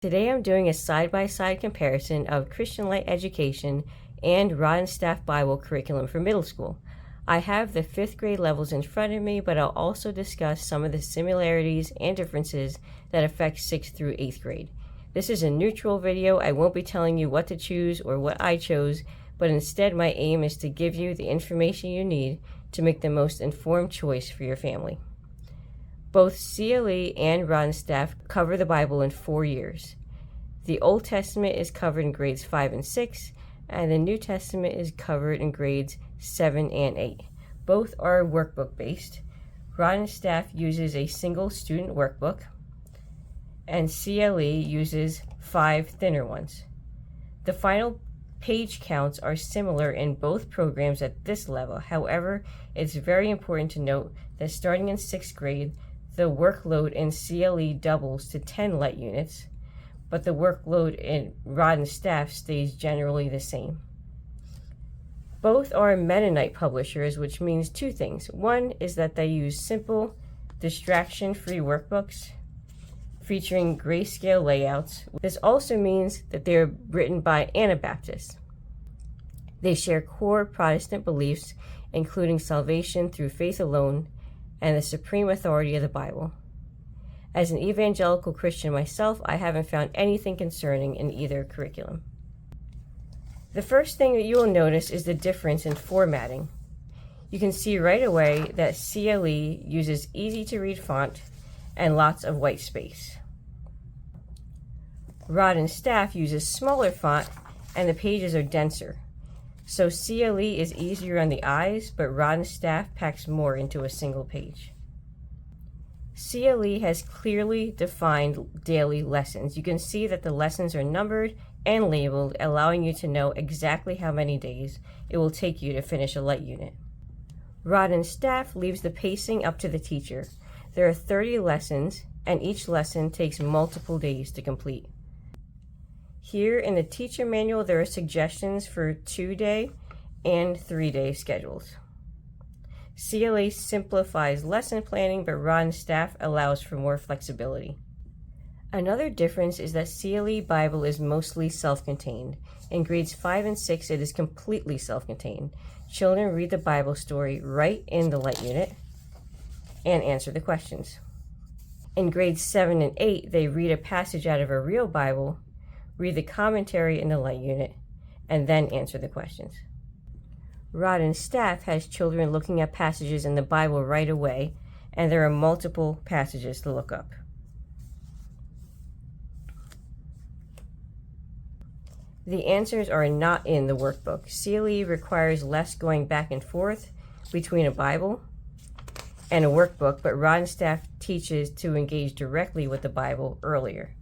Today I'm doing a side-by-side comparison of Christian Light Education and Rod and Staff Bible curriculum for middle school. I have the 5th grade levels in front of me, but I'll also discuss some of the similarities and differences that affect 6th through 8th grade. This is a neutral video. I won't be telling you what to choose or what I chose, but instead my aim is to give you the information you need to make the most informed choice for your family. Both CLE and Rod and Staff cover the Bible in 4 years. The Old Testament is covered in grades 5 and 6, and the New Testament is covered in grades 7 and 8. Both are workbook based. Rod and Staff uses a single student workbook, and CLE uses 5 thinner ones. The final page counts are similar in both programs at this level. However, it's very important to note that starting in 6th grade, the workload in CLE doubles to 10 light units, but the workload in Rod and Staff stays generally the same. Both are Mennonite publishers, which means 2 things. One is that they use simple, distraction-free workbooks featuring grayscale layouts. This also means that they're written by Anabaptists. They share core Protestant beliefs, including salvation through faith alone and the supreme authority of the Bible. As an evangelical Christian myself, I haven't found anything concerning in either curriculum. The first thing that you will notice is the difference in formatting. You can see right away that CLE uses easy-to-read font and lots of white space. Rod and Staff uses smaller font and the pages are denser. So CLE is easier on the eyes, but Rod and Staff packs more into a single page. CLE has clearly defined daily lessons. You can see that the lessons are numbered and labeled, allowing you to know exactly how many days it will take you to finish a light unit. Rod and Staff leaves the pacing up to the teacher. There are 30 lessons, and each lesson takes multiple days to complete. Here in the teacher manual, there are suggestions for 2-day and 3-day schedules. CLE simplifies lesson planning, but Rod and Staff allows for more flexibility. Another difference is that CLE Bible is mostly self-contained. In grades 5 and 6, it is completely self-contained. Children read the Bible story right in the light unit and answer the questions. In grades 7 and 8, they read a passage out of a real Bible, read the commentary in the light unit, and then answer the questions. Rod and Staff has children looking at passages in the Bible right away, and there are multiple passages to look up. The answers are not in the workbook. CLE requires less going back and forth between a Bible and a workbook, but Rod and Staff teaches to engage directly with the Bible earlier.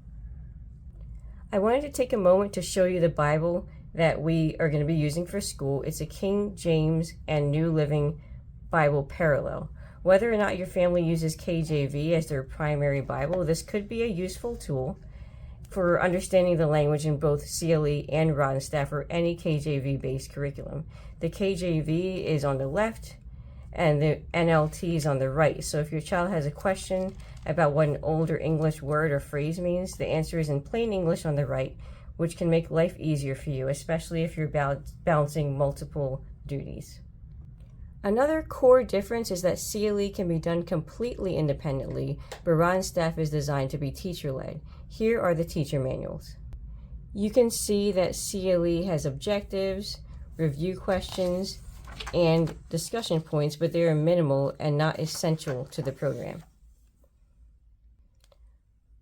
I wanted to take a moment to show you the Bible that we are going to be using for school. It's a King James and New Living Bible Parallel. Whether or not your family uses KJV as their primary Bible, this could be a useful tool for understanding the language in both CLE and Rod and Staff or any KJV-based curriculum. The KJV is on the left and the NLT is on the right. So if your child has a question about what an older English word or phrase means, the answer is in plain English on the right, which can make life easier for you, especially if you're balancing multiple duties. Another core difference is that CLE can be done completely independently, but Rod and Staff is designed to be teacher-led. Here are the teacher manuals. You can see that CLE has objectives, review questions, and discussion points, but they are minimal and not essential to the program.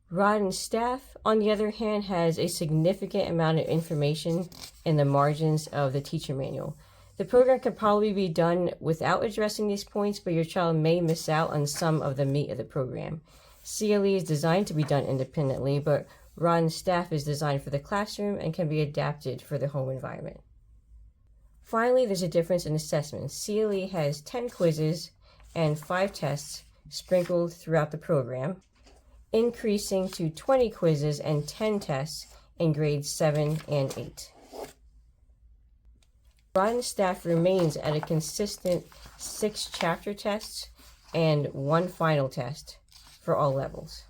Rod and Staff, on the other hand, has a significant amount of information in the margins of the teacher manual. The program can probably be done without addressing these points, but your child may miss out on some of the meat of the program. CLE is designed to be done independently, but Rod and Staff is designed for the classroom and can be adapted for the home environment. Finally, there's a difference in assessments. CLE has 10 quizzes and 5 tests sprinkled throughout the program, increasing to 20 quizzes and 10 tests in grades 7 and 8. Rod and Staff remains at a consistent 6 chapter tests and 1 final test for all levels.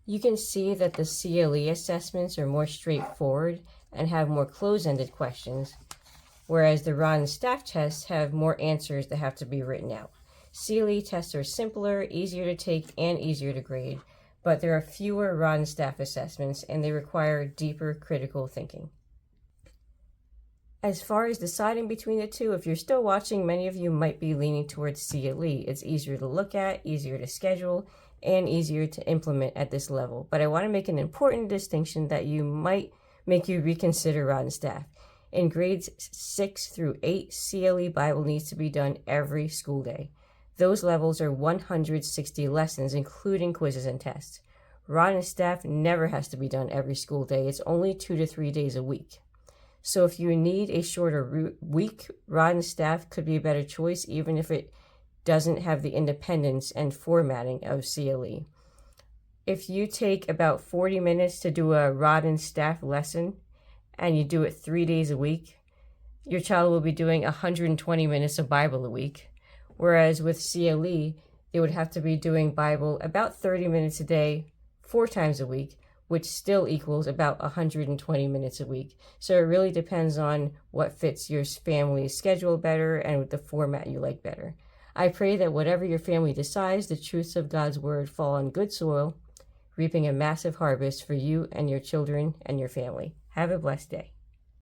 You can see that the CLE assessments are more straightforward and have more close-ended questions, whereas the Rod and Staff tests have more answers that have to be written out. CLE tests are simpler, easier to take, and easier to grade, but there are fewer Rod and Staff assessments, and they require deeper critical thinking. As far as deciding between the two, if you're still watching, many of you might be leaning towards CLE. It's easier to look at, easier to schedule, and easier to implement at this level. But I want to make an important distinction that might make you reconsider Rod and Staff. In grades 6 through 8, CLE Bible needs to be done every school day. Those levels are 160 lessons, including quizzes and tests. Rod and Staff never has to be done every school day. It's only 2 to 3 days a week. So if you need a shorter week, Rod and Staff could be a better choice, even if it doesn't have the independence and formatting of CLE. If you take about 40 minutes to do a Rod and Staff lesson, and you do it 3 days a week, your child will be doing 120 minutes of Bible a week. Whereas with CLE, they would have to be doing Bible about 30 minutes a day, 4 times a week, which still equals about 120 minutes a week. So it really depends on what fits your family's schedule better and the format you like better. I pray that whatever your family decides, the truths of God's word fall on good soil, reaping a massive harvest for you and your children and your family. Have a blessed day.